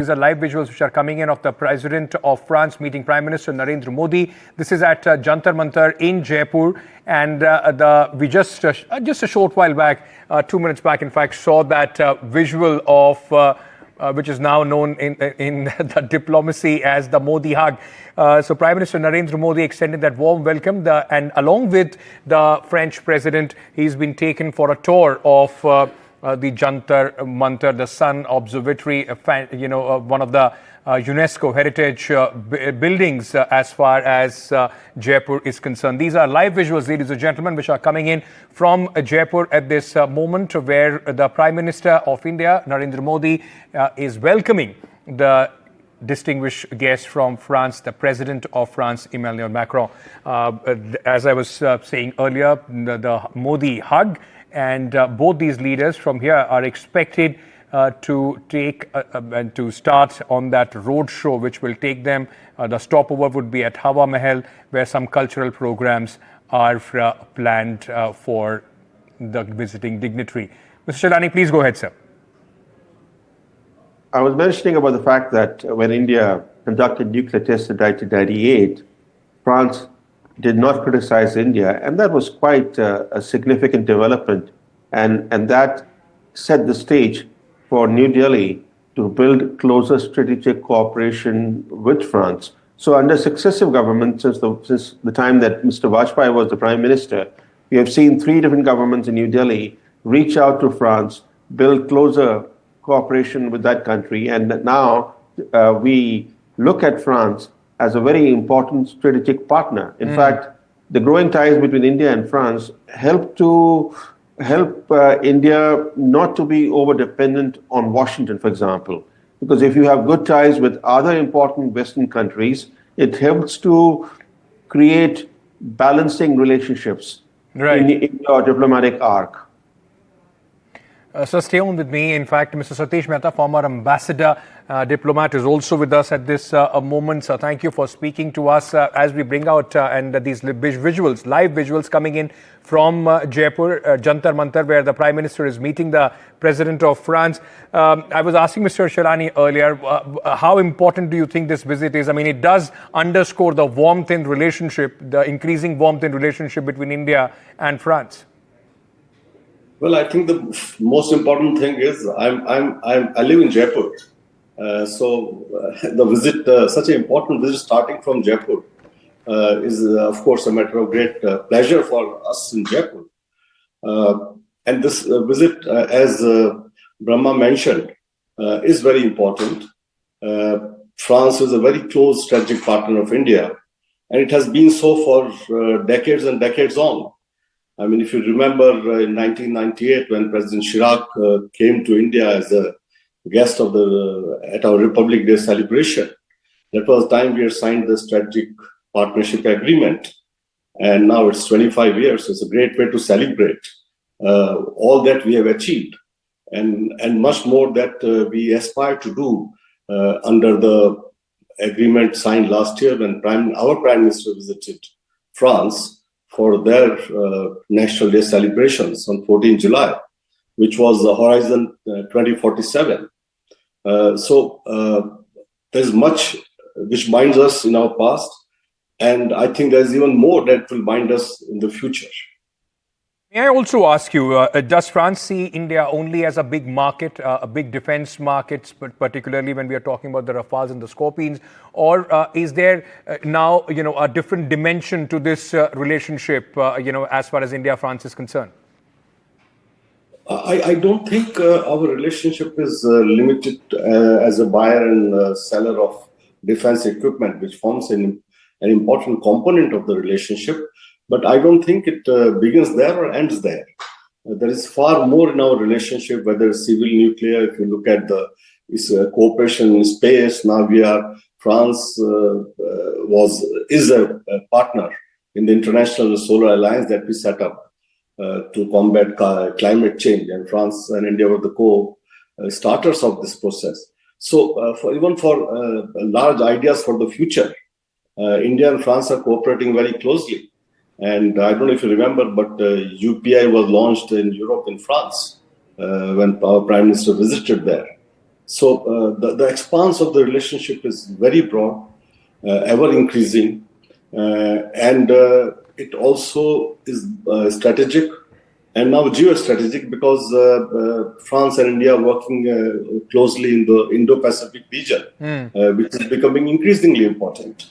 These are live visuals which are coming in of the President of France meeting Prime Minister Narendra Modi. This is at Jantar Mantar in Jaipur, and we just a short while back, 2 minutes back, in fact, saw that visual of which is now known in the diplomacy as the Modi hug. So Prime Minister Narendra Modi extended that warm welcome, and along with the French President, he's been taken for a tour of the Jantar Mantar, the Sun Observatory, one of the UNESCO heritage buildings as far as Jaipur is concerned. These are live visuals, ladies and gentlemen, which are coming in from Jaipur at this moment, where the Prime Minister of India, Narendra Modi, is welcoming the distinguished guest from France, the President of France, Emmanuel Macron. As I was saying earlier, the Modi hug, and both these leaders from here are expected to take and to start on that roadshow, which will take them. The stopover would be at Hawa Mahal, where some cultural programs are planned for the visiting dignitary. Mr. Shalani, please go ahead, sir. I was mentioning about the fact that when India conducted nuclear tests in 1998, France did not criticize India, and that was quite a significant development, and that set the stage for New Delhi to build closer strategic cooperation with France. So under successive governments, since the time that Mr. Vajpayee was the Prime Minister, we have seen 3 different governments in New Delhi reach out to France, build closer cooperation with that country, and now we look at France as a very important strategic partner. In fact, the growing ties between India and France help India not to be over-dependent on Washington, for example. Because if you have good ties with other important Western countries, it helps to create balancing relationships in your diplomatic arc. So stay on with me. In fact, Mr. Satish Mehta, former ambassador, diplomat, is also with us at this moment. So thank you for speaking to us as we bring out and these visuals, live visuals coming in from Jaipur, Jantar Mantar, where the Prime Minister is meeting the President of France. I was asking Mr. Shalani earlier, how important do you think this visit is? I mean, it does underscore the warmth in relationship, the increasing warmth in relationship between India and France. Well, I think the most important thing is I live in Jaipur, so the visit, such an important visit starting from Jaipur, is of course a matter of great pleasure for us in Jaipur. And this visit, as Brahma mentioned, is very important. France is a very close strategic partner of India, and it has been so for decades and decades on. I mean, if you remember in 1998, when President Chirac came to India as a guest of at our Republic Day celebration, that was the time we had signed the strategic partnership agreement. And now it's 25 years. So it's a great way to celebrate all that we have achieved and much more that we aspire to do under the agreement signed last year when our Prime Minister visited France for their National Day celebrations on 14 July, which was the Horizon 2047. So there's much which binds us in our past, and I think there's even more that will bind us in the future. May I also ask you, does France see India only as a big market, a big defense market, but particularly when we are talking about the Rafales and the Scorpions, or is there now, a different dimension to this relationship, as far as India-France is concerned? I don't think our relationship is limited as a buyer and seller of defense equipment, which forms an important component of the relationship. But I don't think it begins there or ends there. There is far more in our relationship, whether it's civil, nuclear. If you look at the cooperation in space, now France is a partner in the International Solar Alliance that we set up to combat climate change, and France and India were the co-starters of this process. So even for large ideas for the future, India and France are cooperating very closely. And I don't know if you remember, but UPI was launched in Europe, in France, when our Prime Minister visited there. So the expanse of the relationship is very broad, ever increasing, and it also is strategic and now geostrategic because France and India are working closely in the Indo-Pacific region, which is becoming increasingly important.